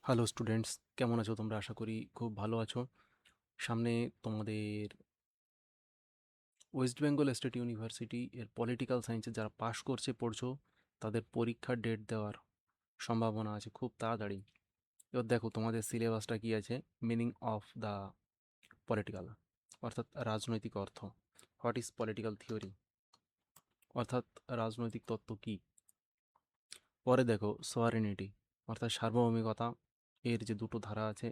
Hello students, কেমন আছো তোমরা? আশা করি খুব ভালো আছো। সামনে তোমাদের ওয়েস্ট বেঙ্গল স্টেট ইউনিভার্সিটি এর পলিটিক্যাল সায়েন্সে যারা পাশ করছে পড়ছো, তাদের পরীক্ষার ডেট দেওয়ার সম্ভাবনা আছে খুব তাড়াতাড়ি। এবার দেখো তোমাদের সিলেবাসটা কী আছে। মিনিং অফ দ্য পলিটিক্যাল, অর্থাৎ রাজনৈতিক অর্থ। হোয়াট ইজ পলিটিক্যাল থিওরি, অর্থাৎ রাজনৈতিক তত্ত্ব কী। পরে দেখো সোয়ারেনিটি, অর্থাৎ সার্বভৌমিকতা। এর যে দুটো ধারা আছে,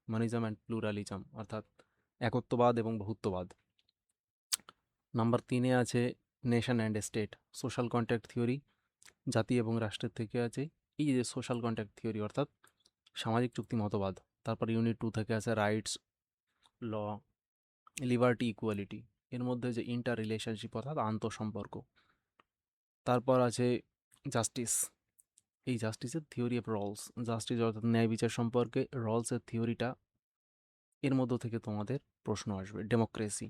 মনিজম অ্যান্ড প্লুরালিজম, অর্থাৎ একত্ববাদ এবং বহুত্ববাদ। নাম্বার 3-এ আছে nation and state, social contract theory, জাতি এবং রাষ্ট্রের থেকে আছে এই যে সোশ্যাল কন্ট্রাক্ট থিওরি, অর্থাৎ সামাজিক চুক্তি মতবাদ। তারপর ইউনিট 2 থেকে আছে রাইটস, ল, লিবার্টি, ইকুয়ালিটি। এর মধ্যে যে ইন্টার রিলেশনশিপ, অর্থাৎ আন্তঃসম্পর্ক। তারপর আছে জাস্টিস, এই জাস্টিসের থিওরি অফ রলস। জাস্টিস অর্থাৎ ন্যায় বিচার সম্পর্কে রলসের থিওরিটা, এর মধ্য থেকে তোমাদের প্রশ্ন আসবে। Democracy,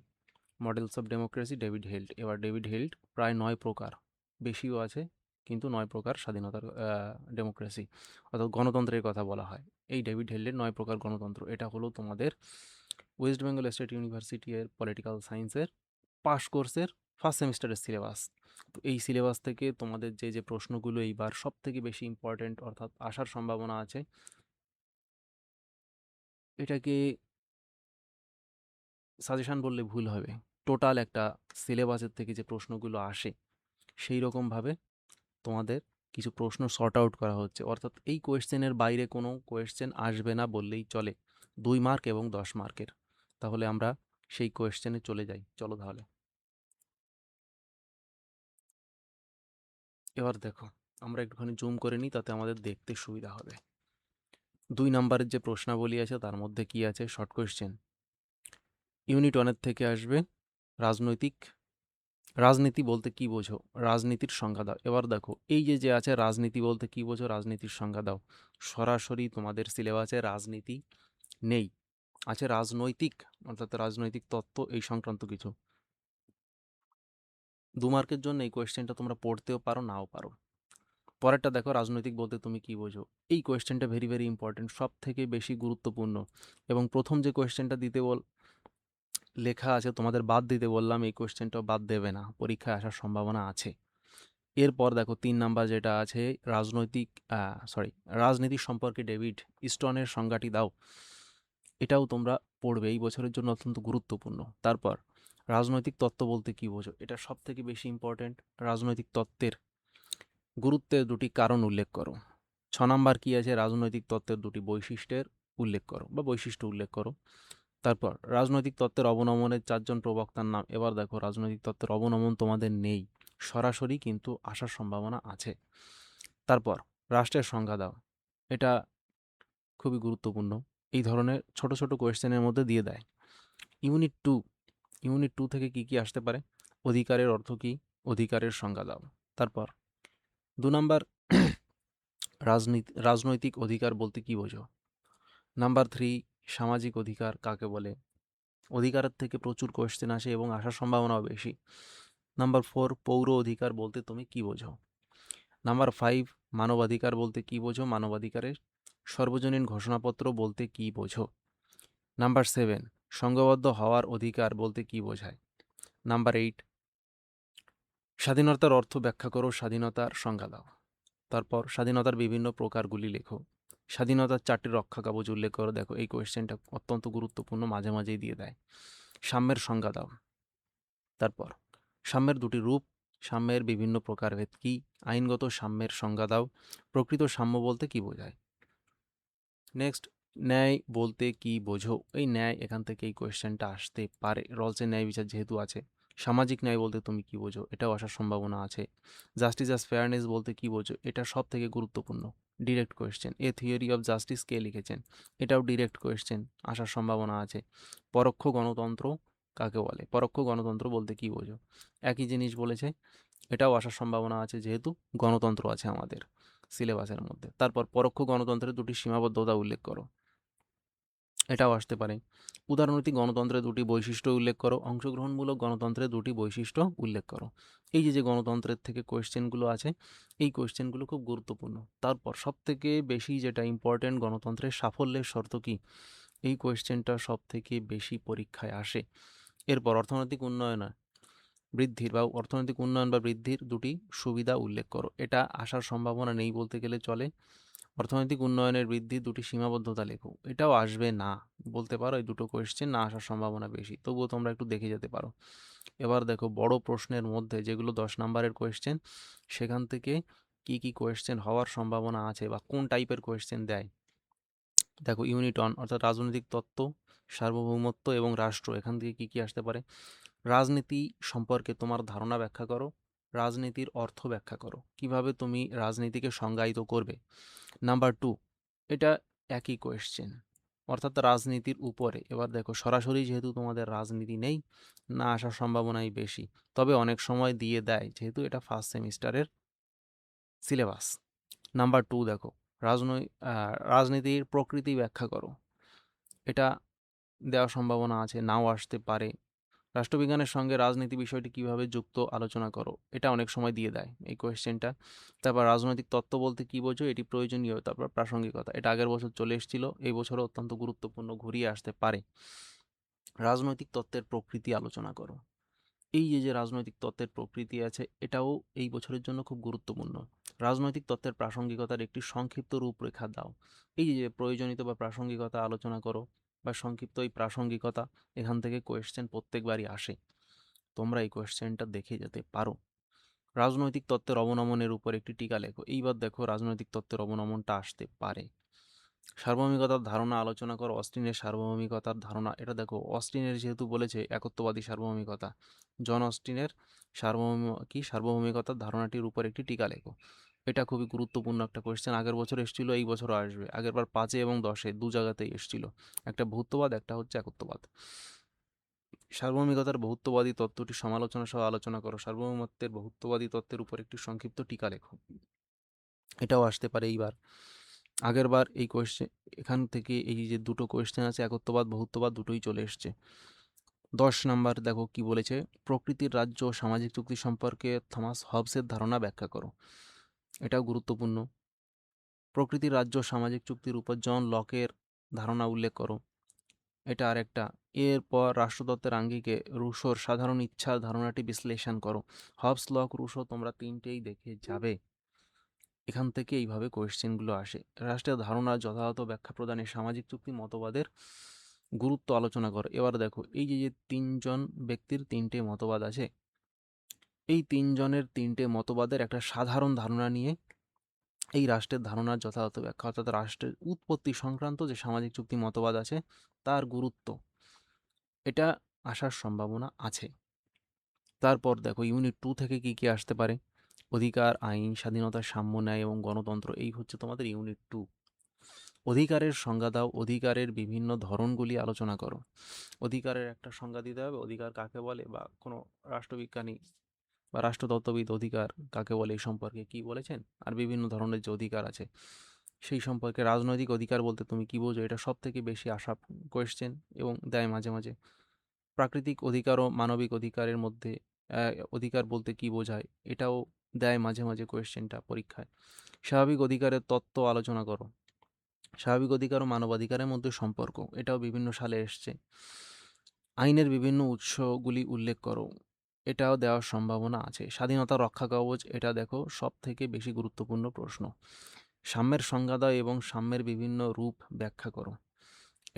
models of democracy, David Held. এবার ডেভিড হেল্ড প্রায় 9 প্রকার, বেশিও আছে, কিন্তু 9 প্রকার স্বাধীনতার ডেমোক্রেসি, অর্থাৎ গণতন্ত্রের কথা বলা হয়। এই ডেভিড হেল্ডের 9 প্রকার গণতন্ত্র, এটা হলো তোমাদের ওয়েস্ট বেঙ্গল স্টেট ইউনিভার্সিটি এর পলিটিক্যাল সায়েন্সের পাস কোর্সের ফার্স্ট সেমিস্টারের সিলেবাস। তো এই সিলেবাস থেকে তোমাদের যে যে প্রশ্নগুলো এইবার সব থেকে বেশি ইম্পর্টেন্ট, অর্থাৎ আসার সম্ভাবনা আছে, এটাকে সাজেশন বললে ভুল হবে। টোটাল একটা সিলেবাসের থেকে যে প্রশ্নগুলো আসে, সেই রকমভাবে তোমাদের কিছু প্রশ্ন সর্ট আউট করা হচ্ছে। অর্থাৎ এই কোয়েশ্চেনের বাইরে কোনো কোয়েশ্চেন আসবে না বললেই চলে, 2 মার্ক এবং 10 মার্কের। তাহলে আমরা সেই কোয়েশ্চেনে চলে যাই, চলো তাহলে। এবার দেখো, আমরা একটুখানি জুম করে নিই, তাতে আমাদের দেখতে সুবিধা হবে। 2 নাম্বারের যে প্রশ্নাবলী আছে তার মধ্যে কি আছে, শর্ট কোয়েশ্চেন। ইউনিট 1 থেকে আসবে রাজনৈতিক, রাজনীতি বলতে কি বোঝো, রাজনীতির সংজ্ঞা দাও। এবার দেখো এই যে যে আছে রাজনীতি বলতে কি বোঝো, রাজনীতির সংজ্ঞা দাও। সরাসরি তোমাদের সিলেবাসে রাজনীতি নেই, আছে রাজনৈতিক, অর্থাৎ রাজনৈতিক তত্ত্ব এই সংক্রান্ত কিছু। 2 মার্কের জন্য এই কোয়েশ্চেনটা তোমরা পড়তেও পারো, নাও পারো। পরেরটা দেখো, রাজনৈতিক বলতে তুমি কি বোঝো। এই কোয়েশ্চেনটা ভেরি ভেরি ইম্পর্টেন্ট, সব থেকে বেশি গুরুত্বপূর্ণ। এবং প্রথম যে কোয়েশ্চেনটা দিতে লেখা আছে, তোমাদের বাদ দিতে বললাম, এই কোয়েশ্চেনটাও বাদ দেবে না, পরীক্ষায় আসার সম্ভাবনা আছে। এরপর দেখো 3 নাম্বার যেটা আছে, রাজনৈতিক রাজনীতি সম্পর্কে ডেভিড স্টোনের সংজ্ঞাটি দাও। এটাও তোমরা পড়বে, এই বছরের জন্য অত্যন্ত গুরুত্বপূর্ণ। তারপর রাজনৈতিক তত্ত্ব বলতে কি বোঝো, এটা সব থেকে বেশি ইম্পর্টেন্ট। রাজনৈতিক তত্ত্বের গুরুত্বের 2টি কারণ উল্লেখ করো। 6 নাম্বার কি আছে, রাজনৈতিক তত্ত্বের 2টি বৈশিষ্ট্যের উল্লেখ করো বা বৈশিষ্ট্য উল্লেখ করো। তারপর রাজনৈতিক তত্ত্বের অবনমনের 4 জন প্রবক্তার নাম। এবার দেখো রাজনৈতিক তত্ত্বের অবনমন তোমাদের নেই, সরাসরি কিন্তু আসার সম্ভাবনা আছে। তারপর রাষ্ট্রের সংজ্ঞা দাও, এটা খুবই গুরুত্বপূর্ণ, এই ধরনের ছোট ছোট কোয়েশ্চেনের মধ্যে দিয়ে দেয়। ইউনিট 2, ইউনিট 2 থেকে কি কি আসতে পারে, অধিকারের অর্থ কী, অধিকারের সংজ্ঞা দাও। তারপর 2 নাম্বার, রাজনৈতিক অধিকার বলতে কি বোঝো। নাম্বার 3, সামাজিক অধিকার কাকে বলে। অধিকারের থেকে প্রচুর কোয়েশ্চেন আসে এবং আসার সম্ভাবনাও বেশি। নাম্বার 4, পৌর অধিকার বলতে তুমি কি বোঝো। নাম্বার 5, মানবাধিকার বলতে কি বোঝো, মানবাধিকারের সর্বজনীন ঘোষণাপত্র বলতে কি বোঝো। নাম্বার 7, সংঘবদ্ধ হওয়ার অধিকার বলতে কি বোঝায়। নাম্বার 8, স্বাধীনতার অর্থ ব্যাখ্যা করো, স্বাধীনতার সংজ্ঞা দাও। তারপর স্বাধীনতার বিভিন্ন প্রকারগুলি লেখো। স্বাধীনতার 4টি রক্ষা কবচ উল্লেখ করো। দেখো এই কোয়েশ্চেনটা অত্যন্ত গুরুত্বপূর্ণ, মাঝে মাঝেই দিয়ে দেয়। সাম্যের সংজ্ঞা দাও। তারপর সাম্যের 2টি রূপ, সাম্যের বিভিন্ন প্রকারভেদ কী, আইনগত সাম্যের সংজ্ঞা দাও। প্রকৃত সাম্য বলতে কি বোঝায়। নেক্সট, ন্যায় বলতে কি বোঝো। এই ন্যায়, এখান থেকে এই কোয়েশ্চেনটা আসতে পারে, রলসের ন্যায় বিচার যেহেতু আছে। সামাজিক ন্যায় বলতে তুমি কি বোঝো, এটাও আসার সম্ভাবনা আছে। জাস্টিস অ্যাজ ফেয়ারনেস বলতে কি বোঝো, এটা সব থেকে গুরুত্বপূর্ণ, direct question. A theory of justice কে লিখেছেন, এটাও ডিরেক্ট কোয়েশ্চেন, আসার সম্ভাবনা আছে। পরোক্ষ গণতন্ত্র কাকে বলে, পরোক্ষ গণতন্ত্র বলতে কি বোঝো, একই জিনিস বলেছে, এটাও আসার সম্ভাবনা আছে যেহেতু গণতন্ত্র আছে আমাদের সিলেবাসের মধ্যে। তারপর পরোক্ষ গণতন্ত্রের 2টি সীমাবদ্ধতা উল্লেখ করো। এটাও আসতে পারে। উদারনৈতিক গণতন্ত্রের দুটি বৈশিষ্ট্য উল্লেখ করো। অংশগ্রহণমূলক গণতন্ত্রের দুটি বৈশিষ্ট্য উল্লেখ করো। এই যে গণতন্ত্রের থেকে কোয়েশ্চেনগুলো আছে, এই কোয়েশ্চেনগুলো খুব গুরুত্বপূর্ণ। তারপর সবথেকে বেশি যেটা ইম্পর্টেন্ট, গণতন্ত্রের সাফল্যের শর্ত কী, এই কোয়েশ্চেনটা সবথেকে বেশি পরীক্ষায় আসে। এরপর অর্থনৈতিক উন্নয়ন বৃদ্ধির বা অর্থনৈতিক উন্নয়ন বা বৃদ্ধির দুটি সুবিধা উল্লেখ করো। এটা আসার সম্ভাবনা নেই বলতে গেলে চলে। অর্থনৈতিক উন্নয়নের বৃদ্ধির দুটি সীমাবদ্ধতা লেখো। এটাও আসবে না বলতে পারো, এই দুটো কোয়েশ্চেন না আসার সম্ভাবনা বেশি, তবুও তোমরা একটু দেখে যেতে পারো। এবার দেখো বড় প্রশ্নের মধ্যে যেগুলো 10 নম্বরের কোয়েশ্চেন, সেখান থেকে কি কি কোয়েশ্চেন হওয়ার সম্ভাবনা আছে বা কোন টাইপের কোয়েশ্চেন দেয়। দেখো ইউনিট 1 অর্থাৎ রাজনৈতিক তত্ত্ব, সার্বভৌমত্ব এবং রাষ্ট্র, এখান থেকে কি কি আসতে পারে। রাজনীতি সম্পর্কে তোমার ধারণা ব্যাখ্যা করো। রাজনীতির অর্থ ব্যাখ্যা করো, কিভাবে তুমি রাজনীতিকে সংজ্ঞায়িত করবে। নাম্বার 2, এটা একই কোয়েশ্চেন, অর্থাৎ রাজনীতির উপরে। এবার দেখো সরাসরি যেহেতু তোমাদের রাজনীতি নেই, না আসার সম্ভাবনাই বেশি, তবে অনেক সময় দিয়ে দেয় যেহেতু এটা ফার্স্ট সেমিস্টারের সিলেবাস। নাম্বার 2 দেখো রাজনীতির প্রকৃতি ব্যাখ্যা করো। এটা দেওয়ার সম্ভাবনা আছে, নাও আসতে পারে। রাষ্ট্রবিজ্ঞানের সঙ্গে রাজনীতি বিষয়টি কিভাবে যুক্ত, আলোচনা করো। এটা অনেক সময় দিয়ে দেয় এই কোয়েশ্চেনটা। তারপর রাজনৈতিক তত্ত্ব বলতে কি বোঝো, এটি প্রয়োজনীয়। তারপর প্রাসঙ্গিকতা, এটা আগের বছর চলে এসেছিল, এই বছরও অত্যন্ত গুরুত্বপূর্ণ, ঘুরিয়ে আসতে পারে। রাজনৈতিক তত্ত্বের প্রকৃতি আলোচনা করো। এই যে রাজনৈতিক তত্ত্বের প্রকৃতি আছে, এটাও এই বছরের জন্য খুব গুরুত্বপূর্ণ। রাজনৈতিক তত্ত্বের প্রাসঙ্গিকতার একটি সংক্ষিপ্ত রূপরেখা দাও। এই যে প্রয়োজনীয়তা বা প্রাসঙ্গিকতা আলোচনা করো, বা সংক্ষিপ্ত এই প্রাসঙ্গিকতা, এখান থেকে কোয়েশ্চেন প্রত্যেকবারই আসে, তোমরা এই কোয়েশ্চেনটা দেখে যেতে পারো। রাজনৈতিক তত্ত্বের অবনমনের উপর একটি টিকা লেখো। এইবার দেখো রাজনৈতিক তত্ত্বের অবনমনটা আসতে পারে। সার্বভৌমিকতার ধারণা আলোচনা করো। অস্টিনের সার্বভৌমিকতার ধারণা, এটা দেখো অস্টিনের যেহেতু বলেছে একত্ববাদী সার্বভৌমিকতা, জন অস্টিনের সার্বভৌমিকতার ধারণাটির উপর একটি টিকা লেখো। এটা খুবই গুরুত্বপূর্ণ একটা কোয়েশ্চেন, আগের বছর এসেছিল, এই বছরও আসবে। আগেরবার 5 এবং 10 দু জায়গাতেই এসেছিল, একটা ভৌতবাদ, একটা হচ্ছে একত্ববাদ। সার্বভৌমিকতার বহুত্ববাদী তত্ত্বটি সমালোচনা সহ আলোচনা করো। সার্বভৌমত্বের বহুত্ববাদী তত্ত্বের উপর একটি সংক্ষিপ্ত টিকা লেখো। এটাও আসতে পারে এইবার। আগেরবার এই কোয়েশ্চেন, এখান থেকে এই যে দুটো কোয়েশ্চেন আছে, একত্ববাদ বহুত্ববাদ দুটোই চলে এসছে। 10 নাম্বার দেখো কি বলেছে, প্রকৃতির রাজ্য ও সামাজিক চুক্তি সম্পর্কে থমাস হবসের ধারণা ব্যাখ্যা করো। এটাও গুরুত্বপূর্ণ। প্রকৃতির রাজ্য সামাজিক চুক্তির উপর জন লকের ধারণা উল্লেখ করো। এটা আরেকটা। এরপর রাষ্ট্রতত্ত্বের আঙ্গিকে রুশোর সাধারণ ইচ্ছার ধারণাটি বিশ্লেষণ করো। হবস, লক, রুশো তোমরা তিনটেই দেখে যাবে। এখান থেকে এইভাবে কোয়েশ্চেনগুলো আসে। রাষ্ট্রের ধারণা যথাযথ ব্যাখ্যা প্রদানে সামাজিক চুক্তি মতবাদের গুরুত্ব আলোচনা করো। এবার দেখো এই যে তিনজন ব্যক্তির তিনটে মতবাদ আছে, এই তিনজনের তিনটে মতবাদের একটা সাধারণ ধারণা নিয়ে এই রাষ্ট্রের ধারণার যথাযথ ব্যাখ্যা, অর্থাৎ রাষ্ট্রের উৎপত্তি সংক্রান্ত যে সামাজিক চুক্তি মতবাদ আছে তার গুরুত্ব, এটা আসার সম্ভাবনা আছে। তারপর দেখো ইউনিট 2 থেকে কি কি আসতে পারে। অধিকার, আইন, স্বাধীনতা, সাম্য, ন্যায় এবং গণতন্ত্র, এই হচ্ছে তোমাদের ইউনিট 2। অধিকারের সংজ্ঞা দাও। অধিকারের বিভিন্ন ধরনগুলি আলোচনা করো। অধিকারের একটা সংজ্ঞা দিতে হবে, অধিকার কাকে বলে, বা কোনো রাষ্ট্রবিজ্ঞানী বা রাষ্ট্রতত্ত্ববিদ অধিকার কাকে বলে এই সম্পর্কে কি বলেছেন, আর বিভিন্ন ধরনের যে অধিকার আছে সেই সম্পর্কে। রাজনৈতিক অধিকার বলতে তুমি কি বোঝো, এটা সব থেকে বেশি আসা কোয়েশ্চেন এবং দেয় মাঝে মাঝে। প্রাকৃতিক অধিকার ও মানবিক অধিকারের মধ্যে অধিকার বলতে কি বোঝায়, এটাও দেয় মাঝে মাঝে কোয়েশ্চেনটা পরীক্ষায়। স্বাভাবিক অধিকারের তত্ত্ব আলোচনা করো। স্বাভাবিক অধিকার ও মানবাধিকারের মধ্যে সম্পর্ক, এটাও বিভিন্ন সালে এসছে। আইনের বিভিন্ন উৎসগুলি উল্লেখ করো, এটাও দেওয়ার সম্ভাবনা আছে। স্বাধীনতা রক্ষা কবচ, এটা দেখো সব থেকে বেশি গুরুত্বপূর্ণ প্রশ্ন। সাম্যের সংজ্ঞা দাও এবং সাম্যের বিভিন্ন রূপ ব্যাখ্যা করো,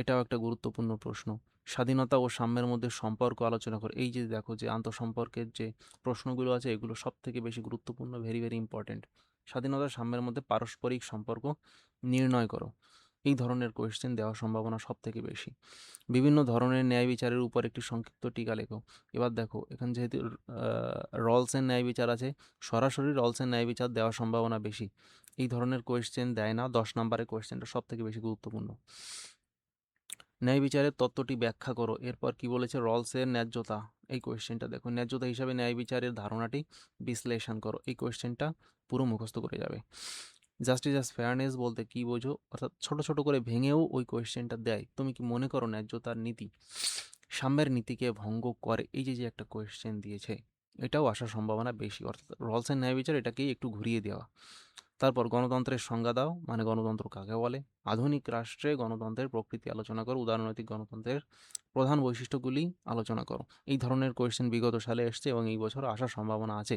এটাও একটা গুরুত্বপূর্ণ প্রশ্ন। স্বাধীনতা ও সাম্যের মধ্যে সম্পর্ক আলোচনা করো। এই যে দেখো যে আন্তঃসম্পর্কের যে প্রশ্নগুলো আছে, এগুলো সব থেকে বেশি গুরুত্বপূর্ণ, ভেরি ভেরি ইম্পর্টেন্ট। স্বাধীনতা সাম্যের মধ্যে পারস্পরিক সম্পর্ক নির্ণয় করো, এই ধরনের কোয়েশ্চেন দেওয়ার সম্ভাবনা সব থেকে বেশি। বিভিন্ন ধরনের ন্যায় বিচারের উপর একটি সংক্ষিপ্ত টিকা লেখো। এবার দেখো এখানে যেহেতু রলসের ন্যায় বিচার আছে, সরাসরি রলসের ন্যায় বিচার দেওয়ার সম্ভাবনা বেশি, এই ধরনের কোয়েশ্চেন দেয় না। 10 নম্বরের কোয়েশ্চেনটা সব থেকে বেশি গুরুত্বপূর্ণ। ন্যায় বিচারের তত্ত্বটি ব্যাখ্যা করো। এরপর কি বলেছে, রলসের ন্যায্যতা, এই কোয়েশ্চেনটা দেখো। ন্যায্যতা হিসাবে ন্যায় বিচারের ধারণাটি বিশ্লেষণ করো, এই কোয়েশ্চেনটা পুরো মুখস্থ করে যাবে। জাস্টিস অ্যাজ ফেয়ারনেস বলতে কি বোঝো, অর্থাৎ ছোট ছোট করে ভেঙেও ওই কোয়েশ্চেনটা দেয়। তুমি কি মনে করো ন্যায্যতার নীতি সাম্যের নীতিকে ভঙ্গ করে? এই যে যে একটা কোয়েশ্চেন দিয়েছে, এটাও আসার সম্ভাবনা বেশি, অর্থাৎ রলস অ্যান্ড ন্যায় বিচার এটাকেই একটু ঘুরিয়ে দেওয়া। তারপর গণতন্ত্রের সংজ্ঞা দাও, মানে গণতন্ত্র কাকে বলে? আধুনিক রাষ্ট্রে গণতন্ত্রের প্রকৃতি আলোচনা করো, উদারনৈতিক গণতন্ত্রের প্রধান বৈশিষ্ট্যগুলি আলোচনা করো। এই ধরনের কোয়েশ্চেন বিগত সালে এসছে এবং এই বছর আসার সম্ভাবনা আছে।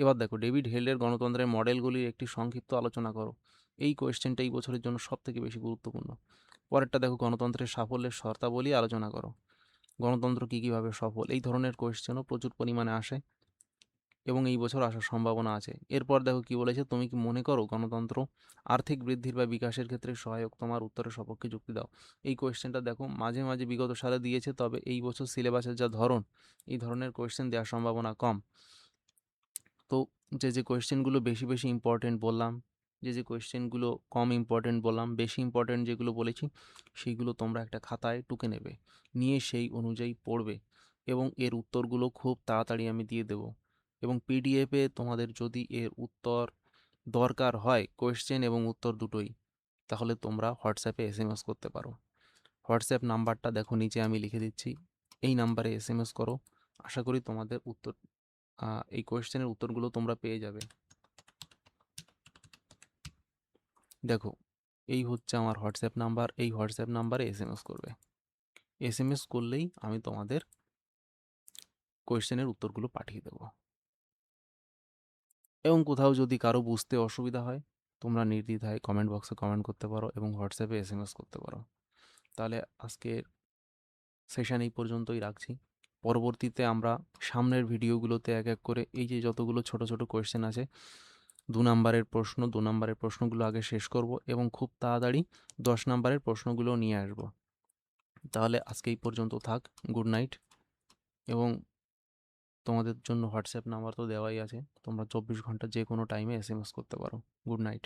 এবার দেখো, ডেভিড হেলের গণতন্ত্রের মডেলগুলির একটি সংক্ষিপ্ত আলোচনা করো। এই কোয়েশ্চেনটা এই বছরের জন্য সব থেকে বেশি গুরুত্বপূর্ণ। পরেরটা দেখো, গণতন্ত্রের সাফল্যের শর্তাবলী আলোচনা করো। গণতন্ত্র কী কীভাবে সফল? এই ধরনের কোয়েশ্চেনও প্রচুর পরিমাণে আসে এবং এই বছর আসার সম্ভাবনা আছে। এরপর দেখো কি বলেছে, তুমি কি মনে করো গণতন্ত্র আর্থিক বৃদ্ধির বা বিকাশের ক্ষেত্রে সহায়ক? তোমার উত্তরের সপক্ষে যুক্তি দাও। এই কোয়েশ্চেনটা দেখো মাঝে মাঝে বিগত সালে দিয়েছে, তবে এই বছর সিলেবাসের যা ধরন, এই ধরনের কোয়েশ্চেন দেওয়ার সম্ভাবনা কম। তো যে যে কোয়েশ্চেনগুলো বেশি বেশি ইম্পর্টেন্ট বললাম, যে যে কোয়েশ্চেনগুলো কম ইম্পর্টেন্ট বললাম, বেশি ইম্পর্টেন্ট যেগুলো বলেছি সেইগুলো তোমরা একটা খাতায় টুকে নেবে, নিয়ে সেই অনুযায়ী পড়বে এবং এর উত্তরগুলো খুব তাড়াতাড়ি আমি দিয়ে দেবো। এবং পিডিএফে তোমাদের যদি এর উত্তর দরকার হয়, কোয়েশ্চেন এবং উত্তর দুটোই, তাহলে তোমরা হোয়াটসঅ্যাপে এসএমএস করতে পারো। হোয়াটসঅ্যাপ নাম্বারটা দেখো নিচে আমি লিখে দিচ্ছি, এই নাম্বারে এসএমএস করো। আশা করি তোমাদের উত্তর, এই কোয়েশ্চেনের উত্তরগুলো তোমরা পেয়ে যাবে। দেখো, এই হচ্ছে আমার হোয়াটসঅ্যাপ নাম্বার, এই হোয়াটসঅ্যাপ নাম্বারে এসএমএস করবে। এসএমএস করলেই আমি তোমাদের কোয়েশ্চেনের উত্তরগুলো পাঠিয়ে দেবো। এবং কোথাও যদি কারো বুঝতে অসুবিধা হয়, তোমরা নির্দ্বিধায় কমেন্ট বক্সে কমেন্ট করতে পারো এবং হোয়াটসঅ্যাপে এসএমএস করতে পারো। তাহলে আজকের সেশন এই পর্যন্তই রাখছি। পরবর্তীতে আমরা সামনের ভিডিওগুলোতে এক এক করে এই যে যতগুলো ছোট ছোট কোয়েশ্চেন আছে, 2 নাম্বারের প্রশ্নগুলো আগে শেষ করব এবং খুব তাড়াতাড়ি 10 নাম্বারের প্রশ্নগুলো নিয়ে আসব। তাহলে আজকে এই পর্যন্ত থাক। Good night. এবং তোমাদের জন্য হোয়াটসঅ্যাপ নাম্বার তো দেওয়াই আছে, তোমরা 24 ঘন্টা যে কোনো টাইমে এসএমএস করতে পারো। Good night.